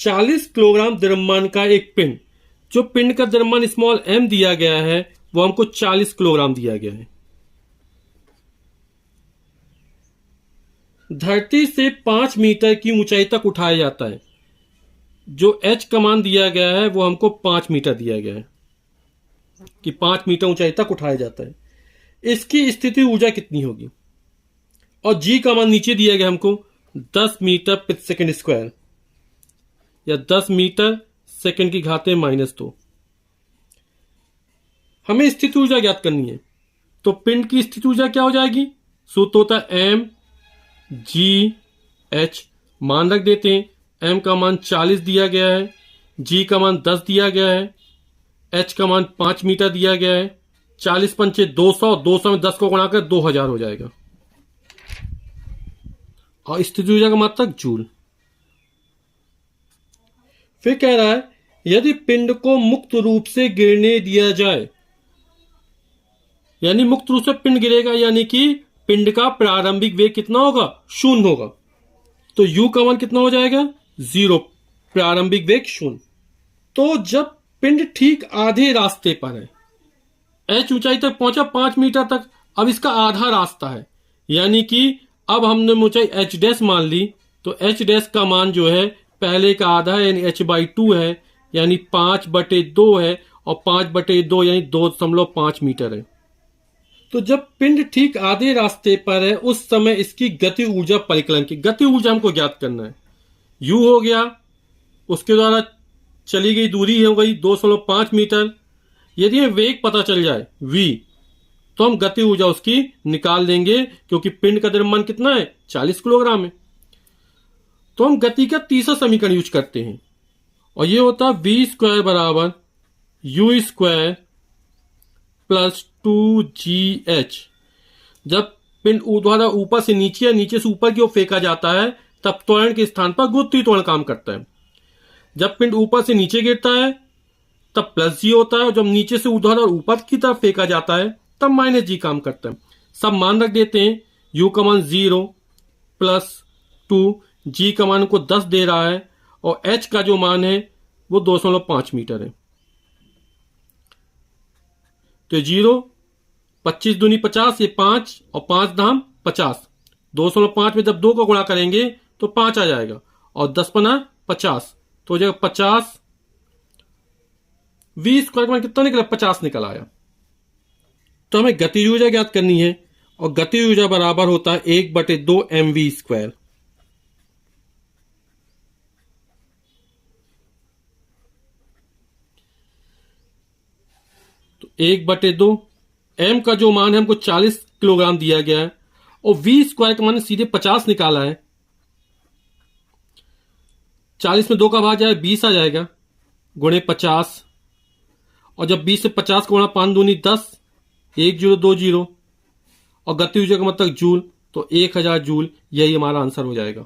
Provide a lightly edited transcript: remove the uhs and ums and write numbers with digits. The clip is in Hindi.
40 किलोग्राम द्रव्यमान का एक पिंड, जो पिंड का द्रव्यमान स्मॉल m दिया गया है वो हमको 40 किलोग्राम दिया गया है। धरती से 5 मीटर की ऊंचाई तक उठाया जाता है। जो h का मान दिया गया है वो हमको 5 मीटर दिया गया है कि 5 मीटर ऊंचाई तक उठाया जाता है। इसकी स्थिति ऊर्जा कितनी होगी? और g का मान नीचे दिया गया हमको 10 मीटर प्रति सेकंड स्क्वायर या 10 मीटर सेकंड की घाते -2। हमें स्थिति ऊर्जा ज्ञात करनी है, तो पिंड की स्थिति ऊर्जा क्या हो जाएगी? सूत्र होता है mgh। मान रख देते हैं, m का मान 40 दिया गया है, g का मान 10 दिया गया है, h का मान 5 मीटर दिया गया है। 40 पंचे 200, 200 में 10 को गुणा कर 2000 हो जाएगा। और स्थिति ऊर्जा का मात्रक जूल। फिर कह रहा है यदि पिंड को मुक्त रूप से गिरने दिया जाए, यानी मुक्त रूप से पिंड गिरेगा, यानी कि पिंड का प्रारंभिक वेग कितना होगा? 0 होगा। तो u का मान कितना हो जाएगा? 0। प्रारंभिक वेग 0। तो जब पिंड ठीक आधे रास्ते पर है, h ऊंचाई तक पहुंचा 5 मीटर तक, अब इसका आधा रास्ता है, यानी कि अब हमने ऊंचाई h डैश मान ली, तो h डैश का मान जो है पहले का आधा है, यानी h/2 है, यानी 5/2 है, और 5/2 यानी 2.5 मीटर है। तो जब पिंड ठीक आधे रास्ते पर है उस समय इसकी गति ऊर्जा परिकलन की गति ऊर्जा हमको ज्ञात करना है। u हो गया, उसके द्वारा चली गई दूरी हो गई 2.5 मीटर। यदि हमें वेग पता चल जाए v, तो हम गति ऊर्जा उसकी निकाल देंगे, क्योंकि पिंड का द्रव्यमान कितना है? 40 किलोग्राम है। तो हम गति का तीसरा समीकरण यूज करते हैं, और ये होता है v² बराबर u² प्लस 2gh। जब पिंड द्वारा ऊपर से नीचे या नीचे से ऊपर की ओर फेंका जाता है तब त्वरण के स्थान पर गुरुत्वीय त्वरण काम करता है। जब पिंड ऊपर से नीचे गिरता है तब +g होता है, और जब नीचे से ऊर्ध्वाधर उपर की तरफ फेंका जाता है तब -g काम करता है। सब मान रख देते हैं। u का मान 0 प्लस 2, g का मान को 10 दे रहा है, और h का जो मान है वो 2.5 मीटर है। तो 0, 25 दूनी 50, ये 5 और 5 दाम 50। 2.5 में जब 2 को गुणा करेंगे तो 5 आ जाएगा, और 10 पना 50, तो हो जाएगा 50। v² का मान कितना निकला? 50 निकल आया। तो हमें गति ऊर्जा ज्ञात करनी है, और गति ऊर्जा बराबर होता है 1/2 mv²। तो 1/2 m का जो मान है हमको 40 किलोग्राम दिया गया है, और v² का मान सीधे 50 निकाला है। 40 में 2 का भाग जाए 20 आ जाएगा, गुणे 50, और जब 20 से 50 को गुणा 5 दूनी 10, 1 0 2 0, और गति ऊर्जा का मतलब जूल, तो 1000 जूल, यही हमारा आंसर हो जाएगा।